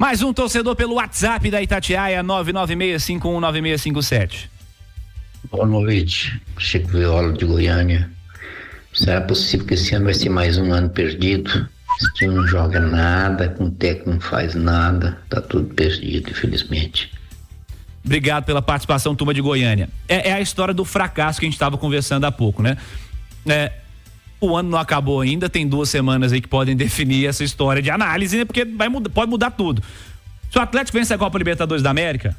Mais um torcedor pelo WhatsApp da Itatiaia, 996519657. Boa noite, Chico Viola de Goiânia. Será possível que esse ano vai ser mais um ano perdido? Esse time não joga nada, com o técnico não faz nada, tá tudo perdido, infelizmente. Obrigado pela participação, turma de Goiânia. É a história do fracasso que a gente estava conversando há pouco, né? O ano não acabou ainda, tem 2 semanas aí que podem definir essa história de análise, né? Porque pode mudar tudo. Se o Atlético vence a Copa Libertadores da América,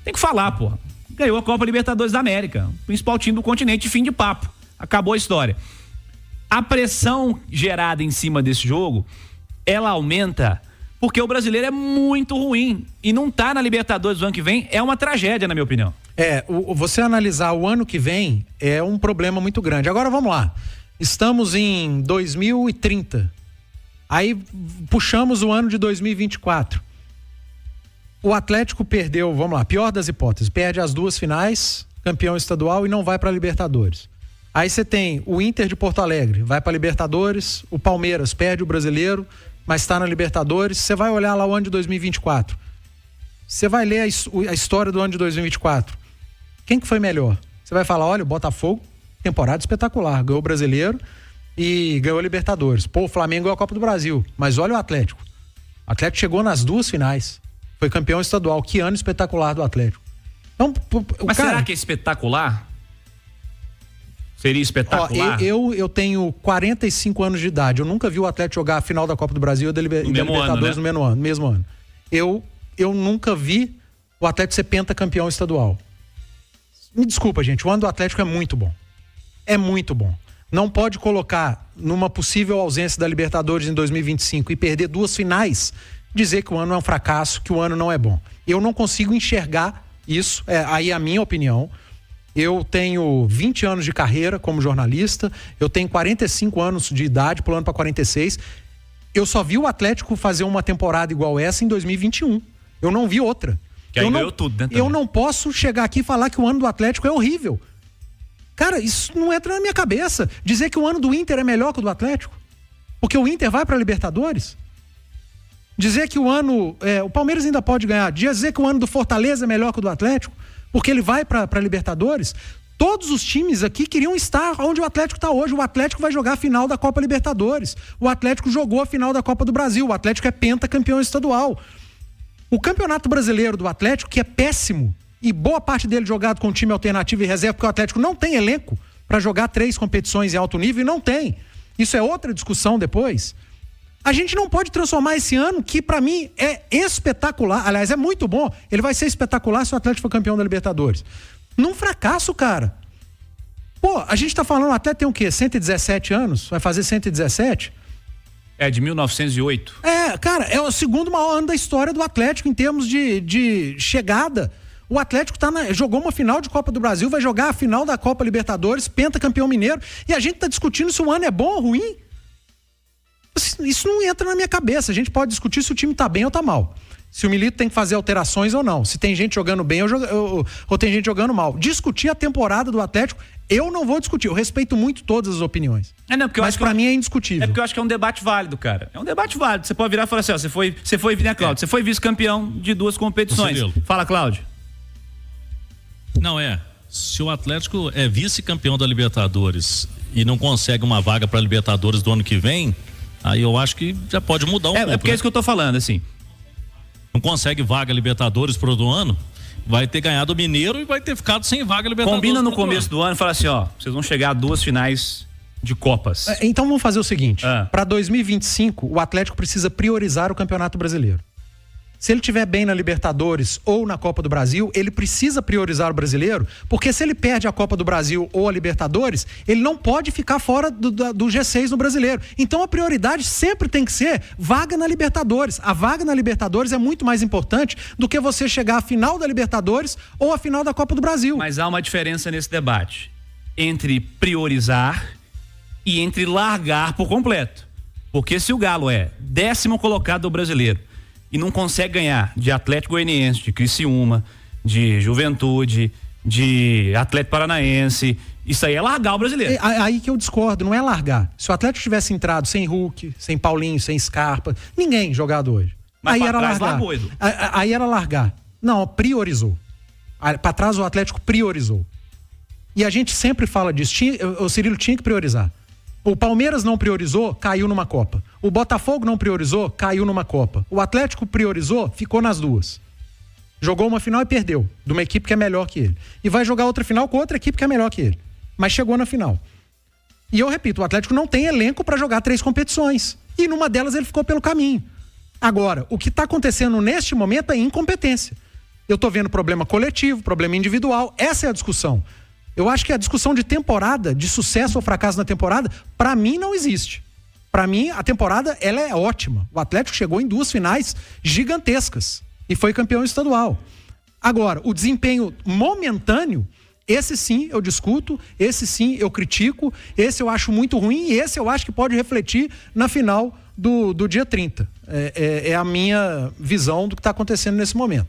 tem que falar, porra. Ganhou a Copa Libertadores da América, o principal time do continente, fim de papo. Acabou a história. A pressão gerada em cima desse jogo, ela aumenta porque o brasileiro é muito ruim e não tá na Libertadores do ano que vem, é uma tragédia, na minha opinião. Você analisar o ano que vem é um problema muito grande. Agora vamos lá, estamos em 2030, aí puxamos o ano de 2024. O Atlético perdeu, vamos lá, pior das hipóteses, perde as 2 finais, campeão estadual e não vai para a Libertadores. Aí você tem o Inter de Porto Alegre, vai para a Libertadores, o Palmeiras perde o Brasileiro, mas está na Libertadores. Você vai olhar lá o ano de 2024. Você vai ler a história do ano de 2024. Quem que foi melhor? Você vai falar, olha, o Botafogo, temporada espetacular, ganhou o Brasileiro e ganhou a Libertadores. Pô, o Flamengo ganhou a Copa do Brasil, mas olha o Atlético. O Atlético chegou nas 2 finais, foi campeão estadual. Que ano espetacular do Atlético. Então, mas será que é espetacular? Seria espetacular? Eu tenho 45 anos de idade. Eu nunca vi o Atlético jogar a final da Copa do Brasil e da Libertadores no mesmo ano. Eu nunca vi o Atlético ser pentacampeão estadual. Me desculpa, gente. O ano do Atlético é muito bom. É muito bom. Não pode colocar numa possível ausência da Libertadores em 2025 e perder 2 finais, dizer que o ano é um fracasso, que o ano não é bom. Eu não consigo enxergar isso. Aí é a minha opinião. Eu tenho 20 anos de carreira como jornalista, eu tenho 45 anos de idade, pulando para 46. Eu só vi o Atlético fazer uma temporada igual essa em 2021. Eu não vi outra. Que aí ganhou tudo, né? Eu não posso chegar aqui e falar que o ano do Atlético é horrível. Cara, isso não entra na minha cabeça. Dizer que o ano do Inter é melhor que o do Atlético. Porque o Inter vai para a Libertadores. Dizer que o ano... o Palmeiras ainda pode ganhar. Dizer que o ano do Fortaleza é melhor que o do Atlético. Porque ele vai para a Libertadores. Todos os times aqui queriam estar onde o Atlético está hoje. O Atlético vai jogar a final da Copa Libertadores. O Atlético jogou a final da Copa do Brasil. O Atlético é pentacampeão estadual. O Campeonato Brasileiro do Atlético, que é péssimo, e boa parte dele jogado com time alternativo e reserva, porque o Atlético não tem elenco para jogar 3 competições em alto nível, e não tem. Isso é outra discussão depois. A gente não pode transformar esse ano, que pra mim é espetacular, aliás, é muito bom, ele vai ser espetacular se o Atlético for campeão da Libertadores, num fracasso, cara. Pô, a gente tá falando, até tem o quê? 117 anos? Vai fazer 117? De 1908. Cara, é o segundo maior ano da história do Atlético em termos de chegada. O Atlético jogou uma final de Copa do Brasil, vai jogar a final da Copa Libertadores, pentacampeão mineiro, e a gente tá discutindo se o ano é bom ou ruim. Isso não entra na minha cabeça. A gente pode discutir se o time tá bem ou tá mal. Se o Milito tem que fazer alterações ou não. Se tem gente jogando bem ou tem gente jogando mal. Discutir a temporada do Atlético, eu não vou discutir. Eu respeito muito todas as opiniões. Mas pra mim é indiscutível. É porque eu acho que é um debate válido, cara. É um debate válido. Você pode virar e falar assim, ó, você foi, né, Cláudio? Você foi vice-campeão de 2 competições. Fala, Cláudio. Não, se o Atlético é vice-campeão da Libertadores e não consegue uma vaga pra Libertadores do ano que vem, aí eu acho que já pode mudar um pouco. É porque é isso que eu tô falando, assim. Não consegue vaga Libertadores pro outro ano, vai ter ganhado o Mineiro e vai ter ficado sem vaga Libertadores. Combina no começo do ano e fala assim, ó, vocês vão chegar a 2 finais de Copas. Então vamos fazer o seguinte, para 2025 o Atlético precisa priorizar o Campeonato Brasileiro. Se ele estiver bem na Libertadores ou na Copa do Brasil, ele precisa priorizar o brasileiro, porque se ele perde a Copa do Brasil ou a Libertadores, ele não pode ficar fora do G6 no brasileiro. Então a prioridade sempre tem que ser vaga na Libertadores. A vaga na Libertadores é muito mais importante do que você chegar à final da Libertadores ou à final da Copa do Brasil. Mas há uma diferença nesse debate entre priorizar e entre largar por completo. Porque se o Galo é 10º colocado do brasileiro e não consegue ganhar de Atlético Goianiense, de Criciúma, de Juventude, de Atlético Paranaense, isso aí é largar o brasileiro. Aí que eu discordo, não é largar. Se o Atlético tivesse entrado sem Hulk, sem Paulinho, sem Scarpa, ninguém jogado hoje. Mas aí pra era trás largar. largou, Edu. Aí era largar. Não, priorizou. Pra trás o Atlético priorizou. E a gente sempre fala disso. O Cirilo tinha que priorizar. O Palmeiras não priorizou, caiu numa Copa. O Botafogo não priorizou, caiu numa Copa. O Atlético priorizou, ficou nas duas. Jogou uma final e perdeu, de uma equipe que é melhor que ele. E vai jogar outra final com outra equipe que é melhor que ele. Mas chegou na final. E eu repito, o Atlético não tem elenco para jogar 3 competições. E numa delas ele ficou pelo caminho. Agora, o que está acontecendo neste momento é incompetência. Eu tô vendo problema coletivo, problema individual. Essa é a discussão. Eu acho que a discussão de temporada, de sucesso ou fracasso na temporada, para mim não existe. Para mim, a temporada ela é ótima. O Atlético chegou em 2 finais gigantescas e foi campeão estadual. Agora, o desempenho momentâneo, esse sim eu discuto, esse sim eu critico, esse eu acho muito ruim e esse eu acho que pode refletir na final do dia 30. É a minha visão do que está acontecendo nesse momento.